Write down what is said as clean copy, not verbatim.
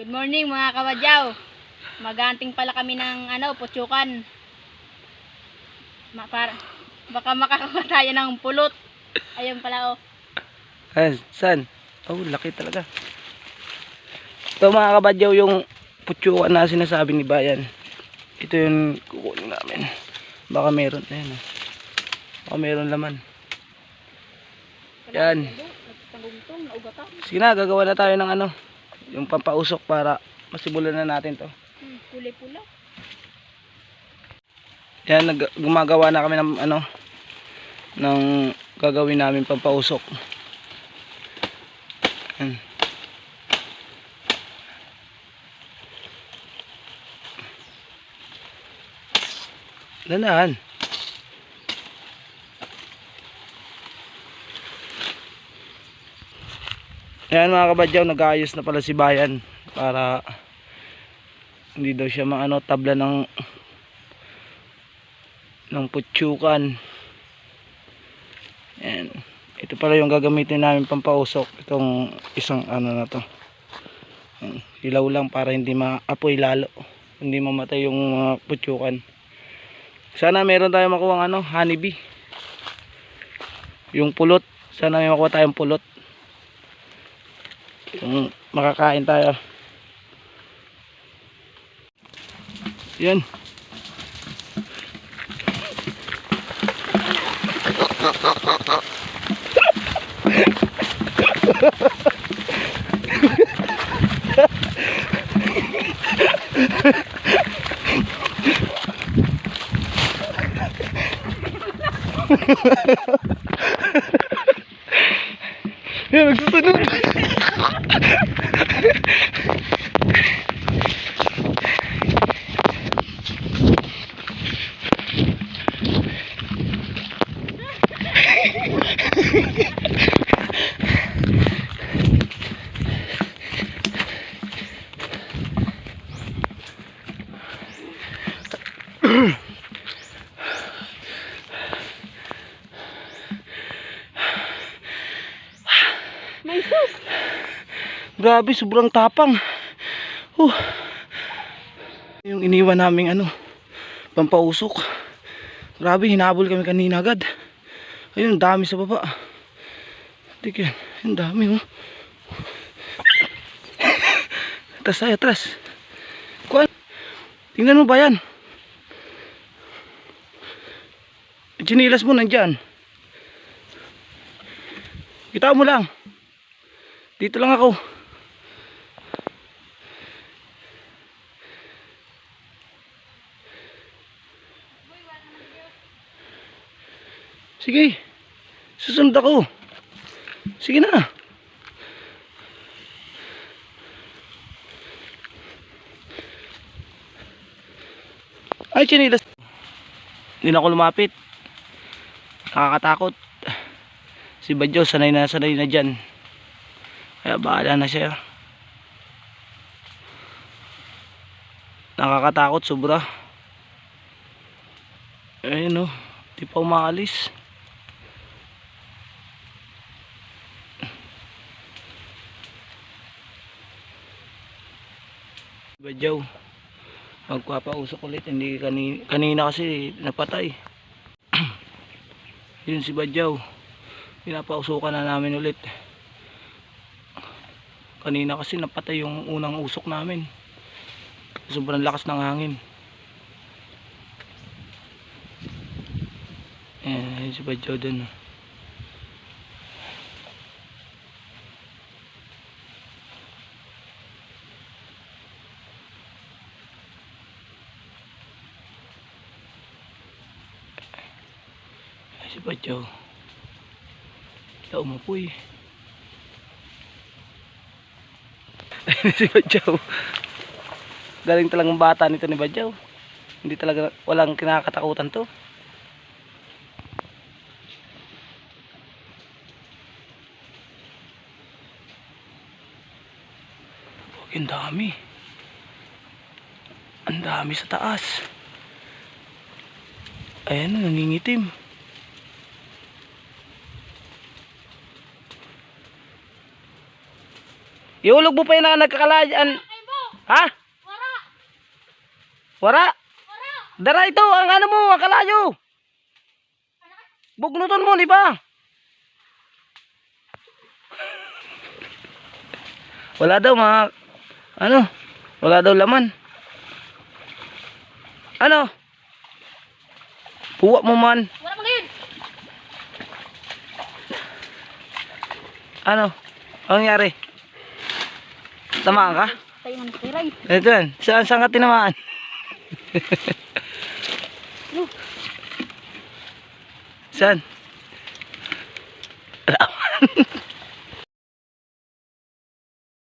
Good morning mga kawadyaw. Maganting pala kami ng putsukan. Baka makakuha tayo ng pulot. Ayun pala oh. Ayan, saan? Oh, laki talaga. Ito mga kabadyaw yung putsukan na sinasabi ni Bayan. Ito yung kukunin namin. Baka meron. Ayan, oh. Baka meron laman. Yan. Sige na, gagawa na tayo ng yung pampausok para masimulan na natin to. Kulay pula. Yan, gumagawa na kami ng ng gagawin namin pampausok. Yan. Lanaan. Ayan mga kabadyaw, nag-aayos na pala si Bayan para hindi daw siya tabla ng putsukan. Ayan. Ito pala yung gagamitin namin pampausok. Itong isang na to. Ilaw lang para hindi maapoy lalo. Hindi mamatay yung putsukan. Sana meron tayong makuha honeybee. Yung pulot. Sana may makuha tayong pulot. Yung makakain tayo. Yan. Yan, nagsusunod. Grabe, sobrang tapang. Yung iniwan naming pampausok. Grabe, hinabol kami kanina agad. Ayun, dami sa baba. Tignan, yung dami oh. Atras ay atras. Kuan. Tingnan mo ba yan? Chinilas mo nandyan. Kita mo lang. Dito lang ako. Sige. Susunod ako. Sige na. Ay, chinilas. Hindi na ako lumapit. Nakakatakot. Si Badyo sanay na dyan. Kaya bahala na siya. Nakakatakot sobra. Ayun di pa umaalis. Badyaw, magpapausok ulit. Hindi kanina kasi napatay. Yun si Badyaw, pinapausukan na namin ulit. Kanina kasi napatay yung unang usok namin. Sobrang lakas ng hangin. Yun si Badyaw dun. Si Badyaw kita umupoy. Si Badyaw galing talagang bata nito ni Badyaw. Hindi talaga, walang kinakatakutan to. Ang dami. Ang dami sa taas. Ayan, nangingitim. Iulog mo pa yun na nagkakalayaan. Ha? Wara! Wara? Wara! Dara ito, ang ano mo, ang kalayo. Bugnuton mo, di ba? Wala daw mga, ano, wala daw laman. Ano? Huwag mo man. Wala mo ngayon! Ano? Anong nangyari? Tamaan ka? Tayo ng tiray. Ito yan. Saan ka tinamaan? Saan? Alam.